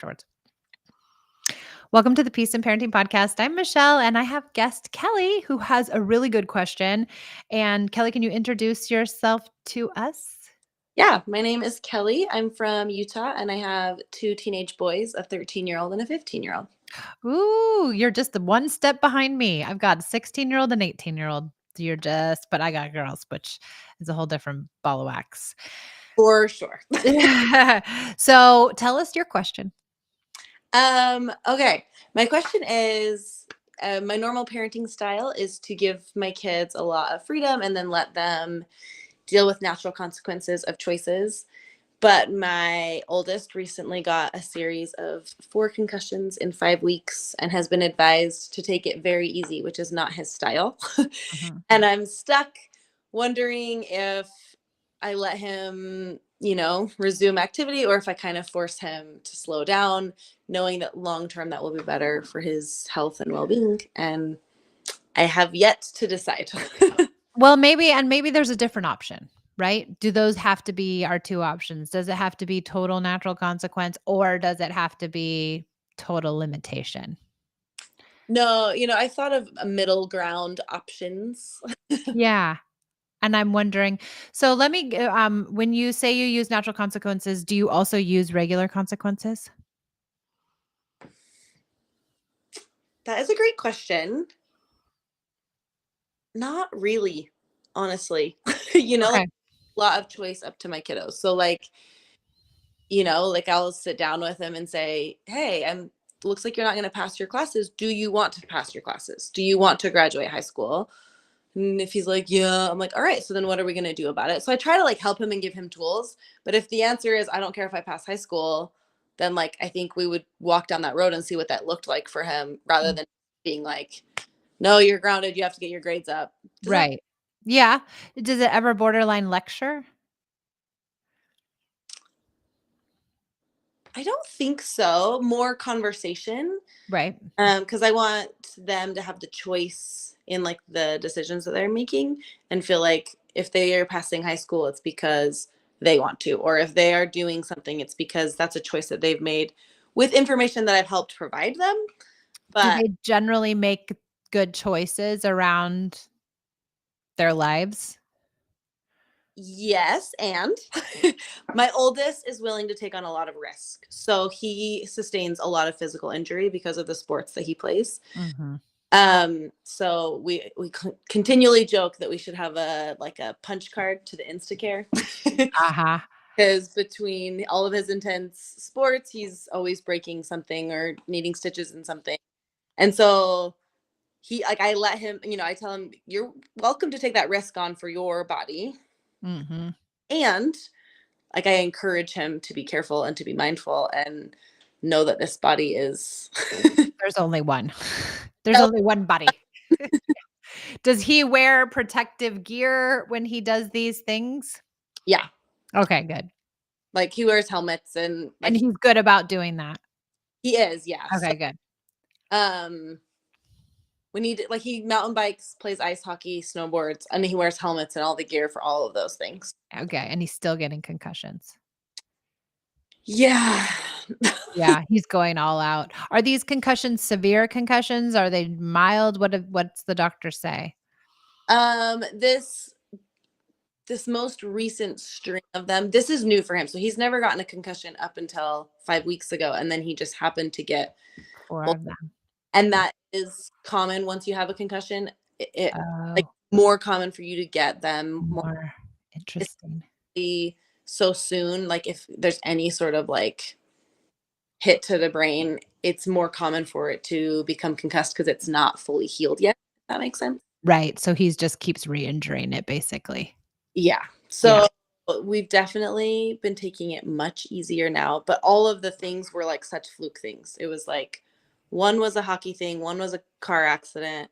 afterwards. Welcome to the Peace and Parenting Podcast. I'm Michelle, and I have guest Kelli, who has a really good question. And Kelli, can you introduce yourself to us? Yeah, my name is Kelli. I'm from Utah, and I have two teenage boys, a 13-year-old and a 15-year-old. Ooh, you're just one step behind me. I've got a 16-year-old and 18-year-old. But I got girls, which is a whole different ball of wax. For sure. So tell us your question. Okay. My question is, my normal parenting style is to give my kids a lot of freedom and then let them deal with natural consequences of choices. But my oldest recently got a series of 4 concussions in 5 weeks and has been advised to take it very easy, which is not his style. Mhm. And I'm stuck wondering if I let him, resume activity, or if I kind of force him to slow down, knowing that long term that will be better for his health and well being. And I have yet to decide. Well, maybe there's a different option, right? Do those have to be our 2 options? Does it have to be total natural consequence, or does it have to be total limitation? No, I thought of middle ground options. Yeah, and I'm wondering, so let me when you say you use natural consequences, do you also use regular consequences? That is a great question. Not really, honestly. Like Okay. a lot of choice up to my kiddos. So like I'll sit down with him and say, "Hey, looks like you're not going to pass your classes. Do you want to pass your classes? Do you want to graduate high school?" And if he's like, "Yeah," I'm like, "All right, so then what are we going to do about it?" So I try to like help him and give him tools. But if the answer is I don't care if I pass high school, then like I think we would walk down that road and see what that looked like for him rather Mm, than being like, "No, you're grounded. You have to get your grades up." Does that right. Yeah. Does it ever borderline lecture? I don't think so. More conversation. Right. Because I want them to have the choice in like the decisions that they're making and feel like if they are passing high school, it's because they want to, or if they are doing something, it's because that's a choice that they've made with information that I've helped provide them. Do But they generally make good choices around their lives? yes, and my oldest is willing to take on a lot of risk. So he sustains a lot of physical injury because of the sports that he plays. Mhm. So we continually joke that we should have a punch card to the Instacare Uh-huh. because between all of his intense sports, he's always breaking something or needing stitches in something. And so he like I let him, I tell him you're welcome to take that risk on for your body, Mhm. and like I encourage him to be careful and to be mindful and know that this body is There's only one. There's only one buddy. Does he wear protective gear when he does these things? yeah, Okay, good. like he wears helmets and And like he's good about doing that. he is, yeah. So Okay, good. um we need like he mountain bikes, plays ice hockey, snowboards, and he wears helmets and all the gear for all of those things. Okay, and he's still getting concussions. Yeah. Yeah, he's going all out. Are these concussions severe concussions? Are they mild? What's the doctor say? This most recent string of them, this is new for him. So he's never gotten a concussion up until 5 weeks ago, and then he just happened to get 4 both. of them. And that is common once you have a concussion. It like Oh, more common for you to get them more more interesting. so soon. Like if there's any sort of like hit to the brain, it's more common for it to become concussed because it's not fully healed yet. If that makes sense. Right, so he's just keeps re-injuring it basically. Yeah. Yeah. So we've definitely been taking it much easier now, but all of the things were like such fluke things. It was like one was a hockey thing, one was a car accident,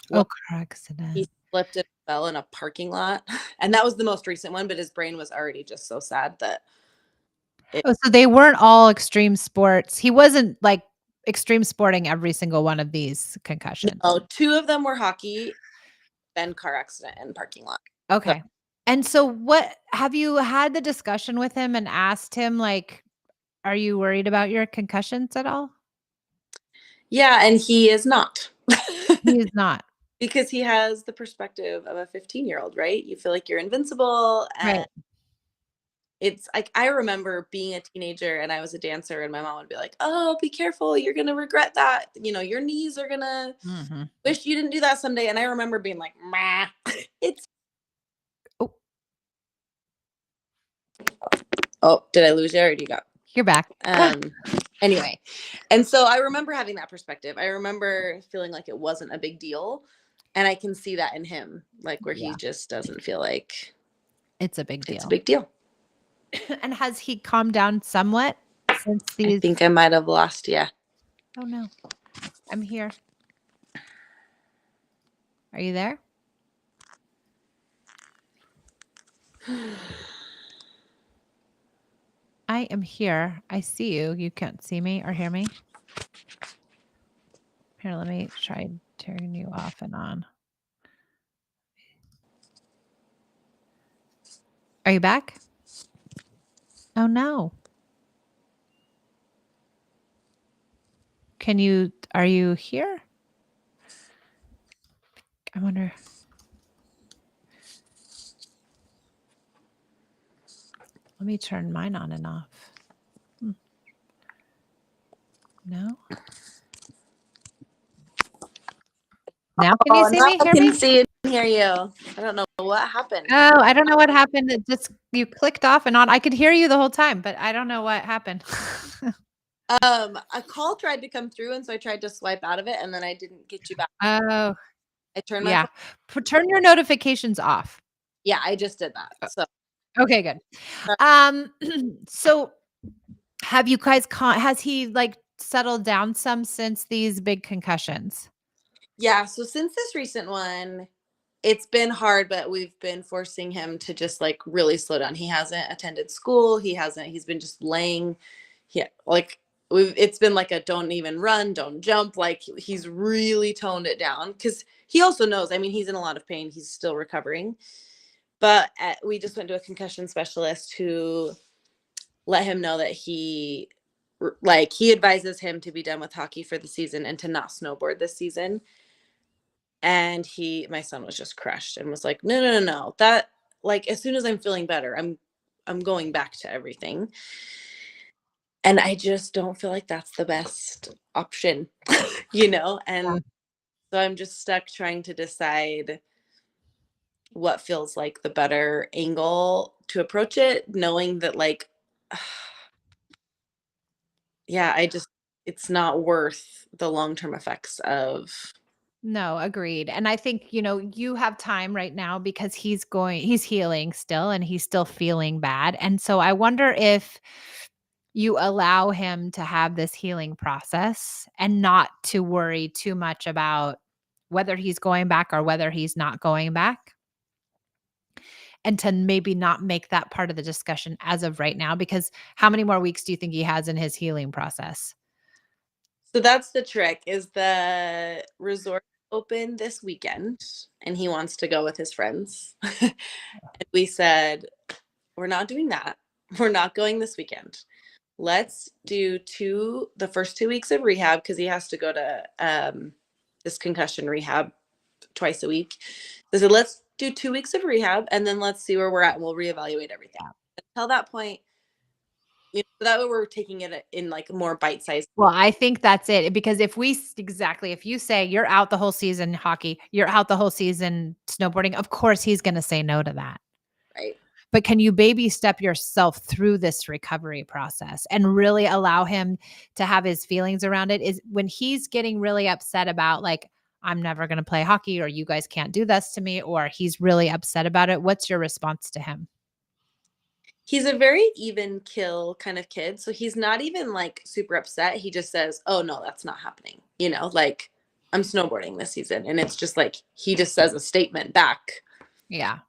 one Oh, car he accident. slipped and fell in a parking lot. And that was the most recent one, but his brain was already just so sad that it Oh, so they weren't all extreme sports. He wasn't, like, extreme sporting every single one of these concussions. no, 2 of them were hockey, then car accident and parking lot. So Okay. And so what have you had the discussion with him and asked him, like, Are you worried about your concussions at all? Yeah, and he is not. He is not. Because he has the perspective of a 15-year-old, right? You feel like you're invincible, and Right. it's like I remember being a teenager and I was a dancer and my mom would be like, "Oh, be careful, you're gonna regret that. You know, your knees are gonna Mhm. wish you didn't do that someday." And I remember being like, "Meh." It's Oh, oh, did I lose you or do you go? you're back. Um anyway. And so I remember having that perspective. I remember feeling like it wasn't a big deal. And I can see that in him, like where he Yeah, just doesn't feel like it's a big it's a deal. big deal. And has he calmed down somewhat since I these think I might have lost you. Oh, no. I'm here. Are you there? I am here. I see you. You can't see me or hear me. Here, let me try turning you off and on. Are you back? Oh, no. Are you here? I wonder. Let me turn mine on and off. Hmm. No? Now can you Oh, see now me, I hear can me? see and hear you. I don't know what happened. Oh, I don't know what happened. It just you clicked off and on. I could hear you the whole time, but I don't know what happened. A call tried to come through, and so I tried to swipe out of it, and then I didn't get you back. Oh, I turned my yeah. phone. Turn your notifications off. Yeah, I just did that. So Okay, good. uh, Um, so have you guys has he, like, settled down some since these big concussions? yeah, so since this recent one, it's been hard, but we've been forcing him to just like really slow down. He hasn't attended school. He's been just laying. Yeah, like it's been like a don't even run, don't jump. Like he's really toned it down because he also knows, I mean, he's in a lot of pain. He's still recovering. But we just went to a concussion specialist who let him know that he advises him to be done with hockey for the season and to not snowboard this season. And my son was just crushed and was like, no, no, no, no. That, like, as soon as I'm feeling better, I'm going back to everything. And I just don't feel like that's the best option, you know? And Yeah. so I'm just stuck trying to decide what feels like the better angle to approach it, knowing that, like, yeah, it's not worth the long term effects of. No, agreed. And I think, you have time right now because he's healing still and he's still feeling bad. And so I wonder if you allow him to have this healing process and not to worry too much about whether he's going back or whether he's not going back. And to maybe not make that part of the discussion as of right now, because how many more weeks do you think he has in his healing process? So that's the trick, is the resort open this weekend and he wants to go with his friends. And we said, we're not doing that. We're not going this weekend. Let's do the first 2 weeks of rehab because he has to go to this concussion rehab twice a week. So I said, let's do 2 weeks of rehab and then let's see where we're at and we'll reevaluate everything. Until that point, so that way we're taking it in like more bite sized, Well, I think that's it, because exactly, if you say you're out the whole season hockey, you're out the whole season snowboarding, of course he's gonna say no to that. right? But can you baby step yourself through this recovery process and really allow him to have his feelings around it? Is when he's getting really upset about, like, I'm never gonna play hockey, or you guys can't do this to me, or he's really upset about it, what's your response to him? He's a very even kill kind of kid. So he's not even like super upset. He just says, oh, no, that's not happening. Like I'm snowboarding this season. And it's just like he just says a statement back, Yeah.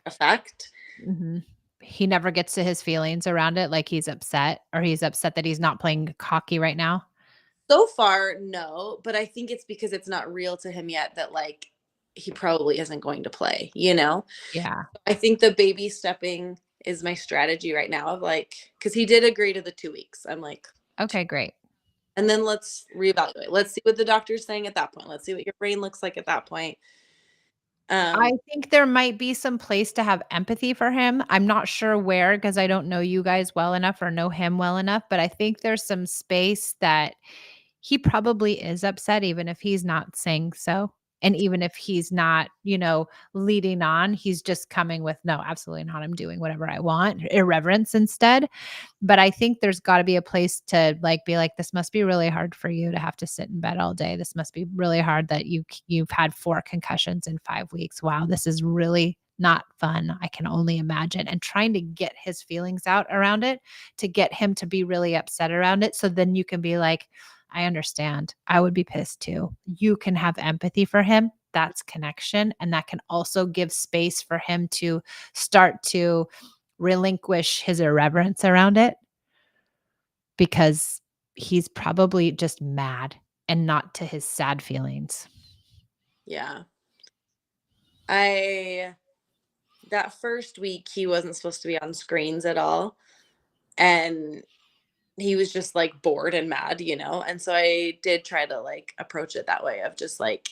effect. Mhm. He never gets to his feelings around it, like he's upset, or he's upset that he's not playing hockey right now? So far, no. But I think it's because it's not real to him yet that like he probably isn't going to play. Yeah. I think the baby stepping is my strategy right now of like, because he did agree to the 2 weeks. I'm like, Okay, great. and then let's reevaluate. Let's see what the doctor's saying at that point. Let's see what your brain looks like at that point. I Um, think there might be some place to have empathy for him. I'm not sure where because I don't know you guys well enough or know him well enough, but I think there's some space that he probably is upset even if he's not saying so. And even if he's not, leading on, he's just coming with, no, absolutely not. I'm doing whatever I want, irreverence instead. But I think there's gotta be a place to, like, be like, "This must be really hard for you to have to sit in bed all day. This must be really hard that you've had 4 concussions in 5 weeks. Wow, this is really not fun. I can only imagine." And trying to get his feelings out around it, to get him to be really upset around it, so then you can be like, "I understand. I would be pissed too." You can have empathy for him. That's connection, and that can also give space for him to start to relinquish his irreverence around it because he's probably just mad and not to his sad feelings. yeah. I That first week he wasn't supposed to be on screens at all. And he was just like bored and mad, And so I did try to like approach it that way of just like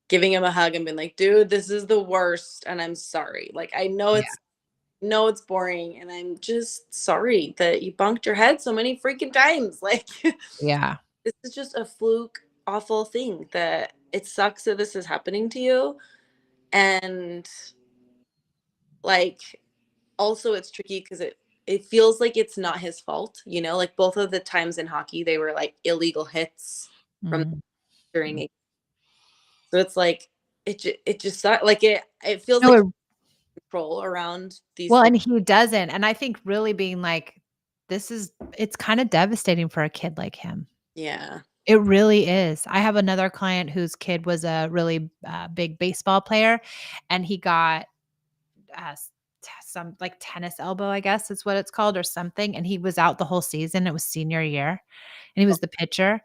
giving him a hug and being like, dude, this is the worst. And I'm sorry. Like I Yeah. know it's boring and I'm just sorry that you bunked your head so many freaking times. Like Yeah. this is just a fluke awful thing that it sucks that this is happening to you. And like also it's tricky because it feels like it's not his fault, like both of the times in hockey they were like illegal hits from Mm. during it. So it's like it just like it feels No, like it control around these well, things. and he doesn't, and I think really being like, it's kinda devastating for a kid like him. Yeah. It really is. I have another client whose kid was a really, big baseball player, and he got, s t some, like, tennis elbow, I guess is what it's called or something, and he was out the whole season. It was senior year, and he Oh, was the pitcher.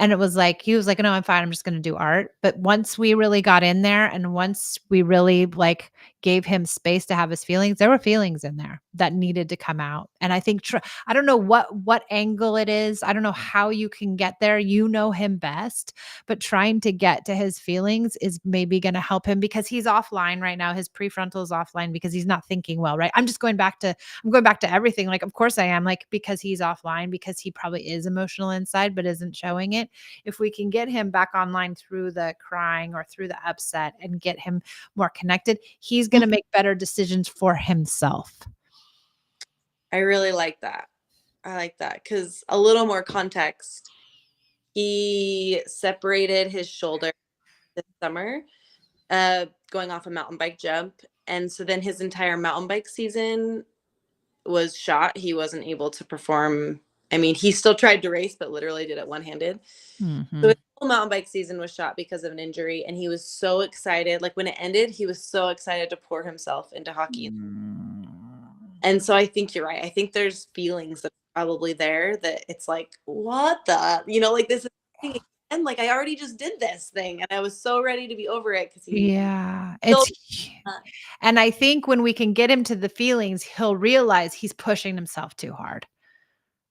And it was like he was like, "No, I'm fine. I'm just gonna do art." But once we really got in there and once we really, like, gave him space to have his feelings, there were feelings in there that needed to come out. And I think I don't know what angle it is. I don't know how you can get there. You know him best, but trying to get to his feelings is maybe gonna help him because he's offline right now. His prefrontal is offline because he's not thinking well, right? I'm going back to everything. Like, of course I am, like, because he's offline, because he probably is emotional inside, but isn't showing it. If we can get him back online through the crying or through the upset and get him more connected, he's going to make better decisions for himself. I really like that. I like that because a little more context. He separated his shoulder this summer, going off a mountain bike jump, and so then his entire mountain bike season was shot. He wasn't able to perform. I mean, he still tried to race, but literally did it one-handed. So Mhm. his whole mountain bike season was shot because of an injury, and he was so excited. Like when it ended, he was so excited to pour himself into hockey. Mm. And so I think you're right. I think there's feelings that are probably there that it's like, what the, like this is happening again. Like I already just did this thing, and I was so ready to be over it because he Yeah, still. and I think when we can get him to the feelings, he'll realize he's pushing himself too hard.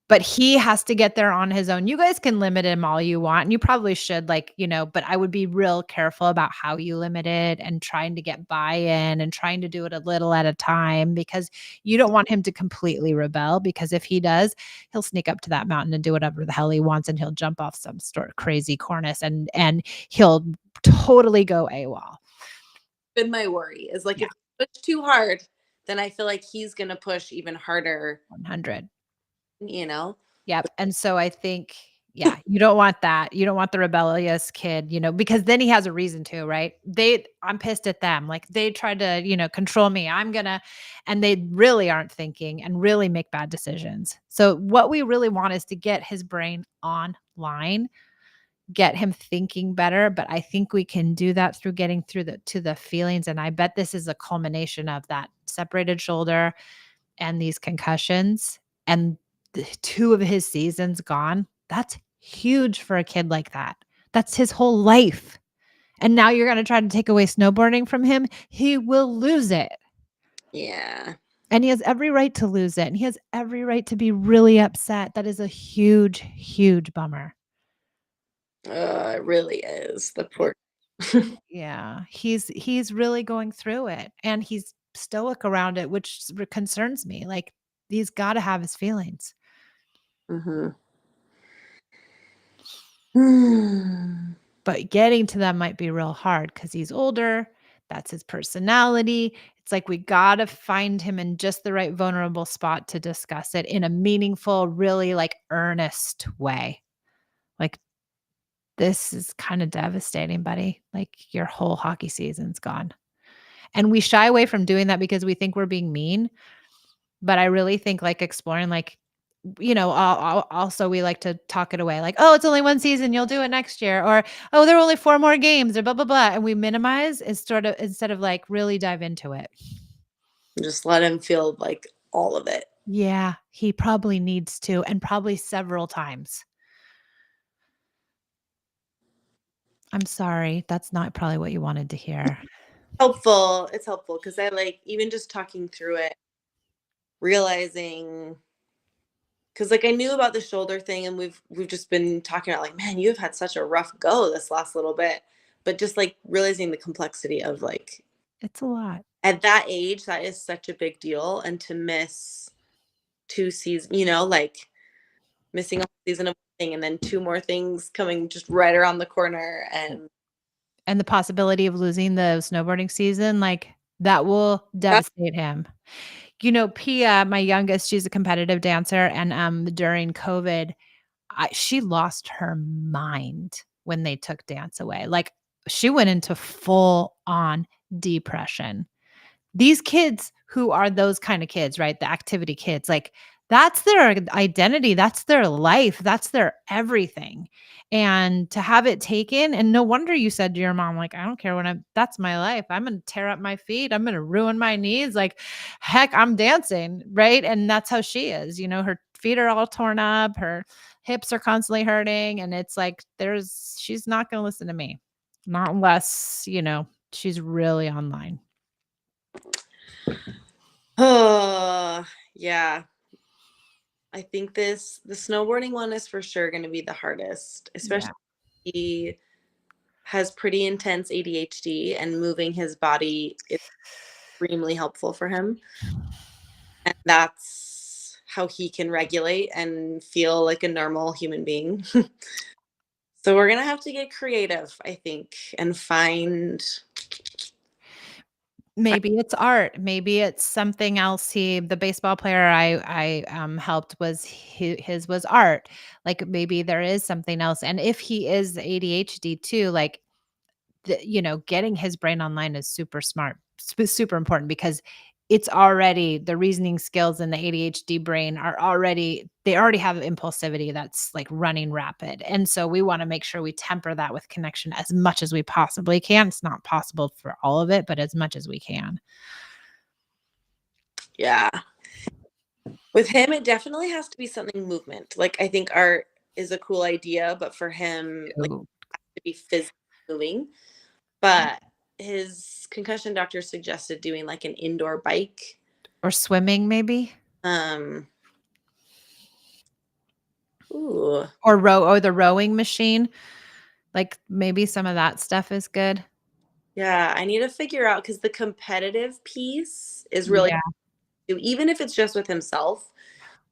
But he has to get there on his own. You guys can limit him all you want, and you probably should, like, but I would be real careful about how you limit it and trying to get buy-in and trying to do it a little at a time because you don't want him to completely rebel because if he does, he'll sneak up to that mountain and do whatever the hell he wants, and he'll jump off some sort of crazy cornice and he'll totally go AWOL. Been my worry is like Yeah, if you push too hard, then I feel like he's gonna push even harder, 100. you know? Yep, and so I think yeah, you don't want that. You don't want the rebellious kid, because then he has a reason to, right? I'm pissed at them, like, they tried to, control me. And they really aren't thinking and really make bad decisions. So what we really want is to get his brain online, get him thinking better, but I think we can do that through getting through to the feelings, and I bet this is a culmination of that separated shoulder and these concussions and the 2 of his seasons gone, that's huge for a kid like that. That's his whole life. And now you're gonna try to take away snowboarding from him, he will lose it. Yeah. And he has every right to lose it, and he has every right to be really upset. That is a huge, huge bummer. It really is. The It poor. Yeah, he's really going through it, and he's stoic around it, which concerns me. Like, he's gotta have his feelings, Hmm. Hmm. but getting to them might be real hard because he's older, that's his personality. It's like we gotta find him in just the right vulnerable spot to discuss it in a meaningful, really, like, earnest way. Like, "This is kinda devastating, buddy. Like, your whole hockey season's gone." And we shy away from doing that because we think we're being mean, but I really think, like, exploring, like, also we like to talk it away, like, "Oh, it's only 1 season, you'll do it next year," or, "Oh, there are only 4 more games," or blah, blah, blah, and we minimize instead of, like, really dive into it. Just let him feel like all of it. Yeah, he probably needs to, and probably several times. I'm sorry, that's not probably what you wanted to hear. Helpful. It's helpful because I like even just talking through it, realizing because like I knew about the shoulder thing, and we've just been talking about like, man, you've had such a rough go this last little bit, but just like realizing the complexity of like It's a lot. at that age, that is such a big deal, and to miss 2 seasons, like missing a whole season of one thing and then two more things coming just right around the corner, and And the possibility of losing the snowboarding season, like, that will that devastate him. Pia, my youngest, she's a competitive dancer, and, during COVID, she lost her mind when they took dance away. Like, she went into full on depression. These kids who are those kind of kids, right? The activity kids, like, that's their identity, that's their life, that's their everything. And to have it taken, and no wonder you said to your mom, like, "I don't care that's my life. I'm gonna tear up my feet. I'm gonna ruin my knees. Like, heck, I'm dancing." Right. And that's how she is. Her feet are all torn up, her hips are constantly hurting. And it's like, she's not gonna listen to me. Not unless, she's really online. oh yeah, I think the snowboarding one is for sure going to be the hardest, especially Yeah. he has pretty intense ADHD, and moving his body is extremely helpful for him, and that's how he can regulate and feel like a normal human being. So we're going to have to get creative, I think, and find Maybe it's art. Maybe it's something else. The baseball player I helped was his was art. Like, maybe there is something else. And if he is ADHD too, like, getting his brain online is super smart, super important because the reasoning skills in the ADHD brain they already have impulsivity that's like running rapid. And so we want to make sure we temper that with connection as much as we possibly can. It's not possible for all of it, but as much as we can. yeah. With him, it definitely has to be something movement. Like I think art is a cool idea, but for him, like Ooh, to be physically moving. But his concussion doctor suggested doing like an indoor bike. or swimming maybe, Um, ooh, or the rowing machine. Like, maybe some of that stuff is good. yeah, I need to figure out because the competitive piece is really Yeah, even if it's just with himself.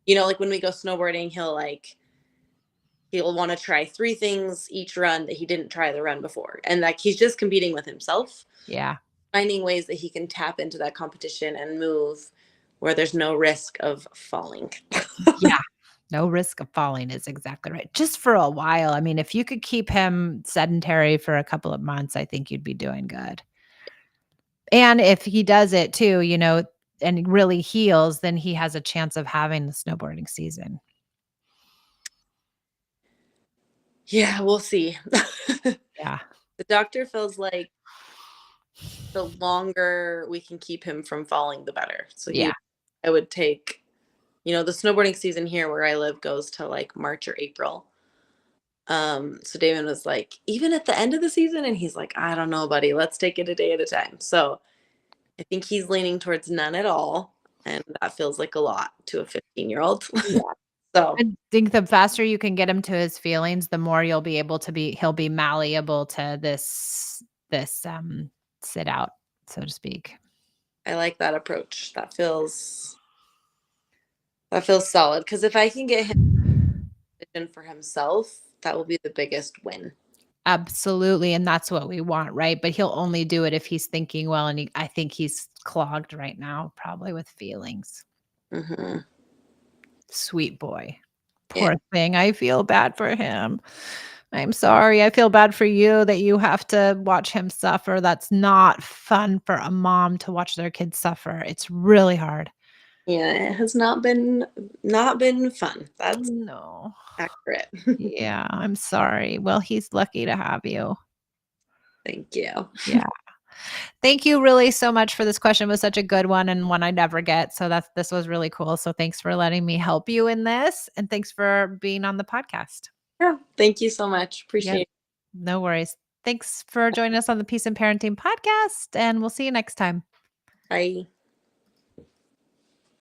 Like when we go snowboarding, he'll want to try 3 things each run that he didn't try the run before, and like he's just competing with himself, yeah. finding ways that he can tap into that competition and move where there's no risk of falling. Yeah. No risk of falling is exactly right. Just for a while. I mean, if you could keep him sedentary for a couple of months, I think you'd be doing good. And if he does it too, and really heals, then he has a chance of having the snowboarding season. Yeah, we'll see. The Yeah. doctor feels like the longer we can keep him from falling, the better. So Yeah. I would take, the snowboarding season here where I live goes to like March or April. So Damon was like, even at the end of the season, and he's like, I don't know, buddy, let's take it a day at a time. So I think he's leaning towards none at all. and that feels like a lot to a 15-year-old. Yeah. So, I think the faster you can get him to his feelings, the more you'll be able to he'll be malleable to this sit out, so to speak. I like that approach. That feels solid because if I can get him vision for himself, that will be the biggest win. Absolutely, and that's what we want, right? But he'll only do it if he's thinking well, and I think he's clogged right now, probably with feelings. Mhm. Sweet boy. Yeah. Poor thing, I feel bad for him. I'm sorry, I feel bad for you that you have to watch him suffer. That's not fun for a mom to watch their kids suffer. It's really hard. Yeah, it has not been fun. That's No. accurate. Yeah, I'm sorry. Well, he's lucky to have you. Thank you. Yeah. Thank you really so much for this question. It was such a good one and one I never get. So this was really cool. So thanks for letting me help you in this, and thanks for being on the podcast. Yeah, thank you so much. Yep. Appreciate it. No worries. Thanks for joining us on the Peace and Parenting podcast, and we'll see you next time. Bye.